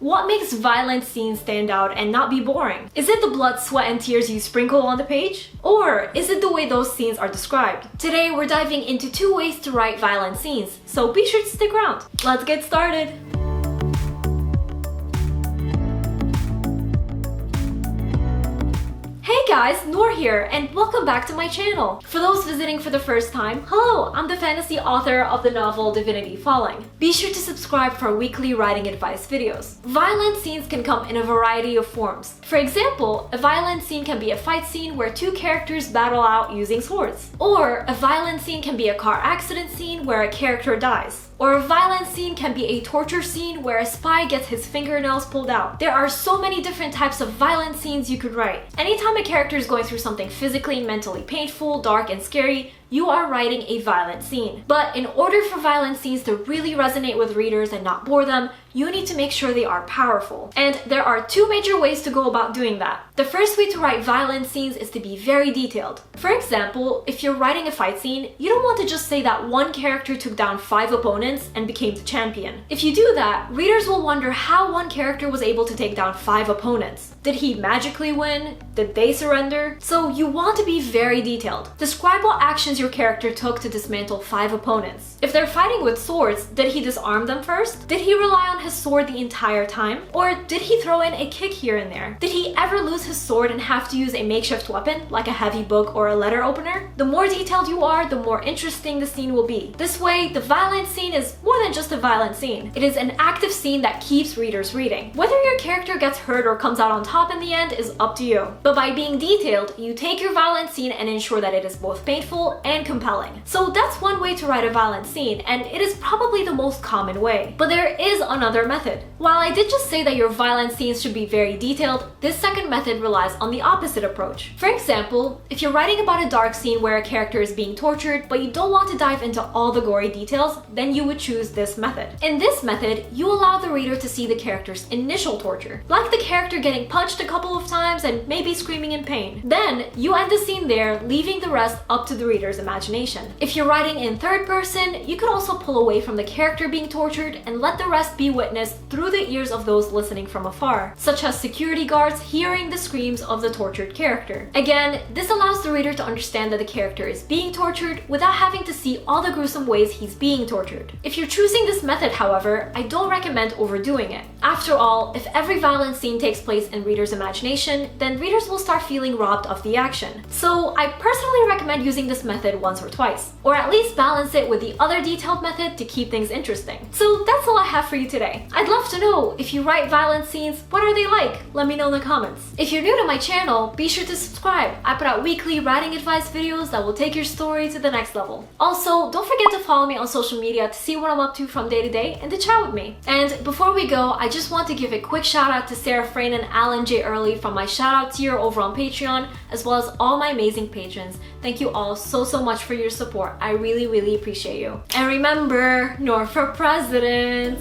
What makes violent scenes stand out and not be boring? Is it the blood, sweat, and tears you sprinkle on the page? Or is it the way those scenes are described? Today, we're diving into 2 ways to write violent scenes, so be sure to stick around. Let's get started! Hey guys, Nour here, and welcome back to my channel. For those visiting for the first time, hello, I'm the fantasy author of the novel Divinity Falling. Be sure to subscribe for weekly writing advice videos. Violent scenes can come in a variety of forms. For example, a violent scene can be a fight scene where 2 characters battle out using swords. Or a violent scene can be a car accident scene where a character dies. Or a violent scene can be a torture scene where a spy gets his fingernails pulled out. There are so many different types of violent scenes you could write. Anytime a character is going through something physically and mentally painful, dark, and scary, you are writing a violent scene. But in order for violent scenes to really resonate with readers and not bore them, you need to make sure they are powerful. And there are 2 major ways to go about doing that. The first way to write violent scenes is to be very detailed. For example, if you're writing a fight scene, you don't want to just say that one character took down 5 opponents and became the champion. If you do that, readers will wonder how one character was able to take down 5 opponents. Did he magically win? Did they surrender? So you want to be very detailed. Describe what actions your character took to dismantle 5 opponents. If they're fighting with swords, did he disarm them first? Did he rely on his sword the entire time? Or did he throw in a kick here and there? Did he ever lose his sword and have to use a makeshift weapon, like a heavy book or a letter opener? The more detailed you are, the more interesting the scene will be. This way, the violent scene is more than just a violent scene. It is an active scene that keeps readers reading. Whether your character gets hurt or comes out on top in the end is up to you. But by being detailed, you take your violent scene and ensure that it is both painful and compelling. So that's one way to write a violent scene, and it is probably the most common way. But there is another method. While I did just say that your violent scenes should be very detailed, this second method relies on the opposite approach. For example, if you're writing about a dark scene where a character is being tortured, but you don't want to dive into all the gory details, then you would choose this method. In this method, you allow the reader to see the character's initial torture, like the character getting punched a couple of times and maybe screaming in pain. Then, you end the scene there, leaving the rest up to the reader's imagination. If you're writing in third person, you could also pull away from the character being tortured and let the rest be witnessed through the ears of those listening from afar, such as security guards hearing the screams of the tortured character. Again, this allows the reader to understand that the character is being tortured without having to see all the gruesome ways he's being tortured. If you're choosing this method, however, I don't recommend overdoing it. After all, if every violent scene takes place in readers' imagination, then readers will start feeling robbed of the action. So I personally recommend using this method once or twice, or at least balance it with the other detailed method to keep things interesting. So that's all I have for you today. I'd love to know, if you write violent scenes, what are they like? Let me know in the comments. If you're new to my channel, be sure to subscribe. I put out weekly writing advice videos that will take your story to the next level. Also, don't forget to follow me on social media to see what I'm up to from day to day and to chat with me. And before we go, I just want to give a quick shout out to Sarah Frayne and Alan J. Early from my shout out tier over on Patreon, as well as all my amazing patrons. Thank you all so much for your support. I really appreciate you. And remember, Nour for president!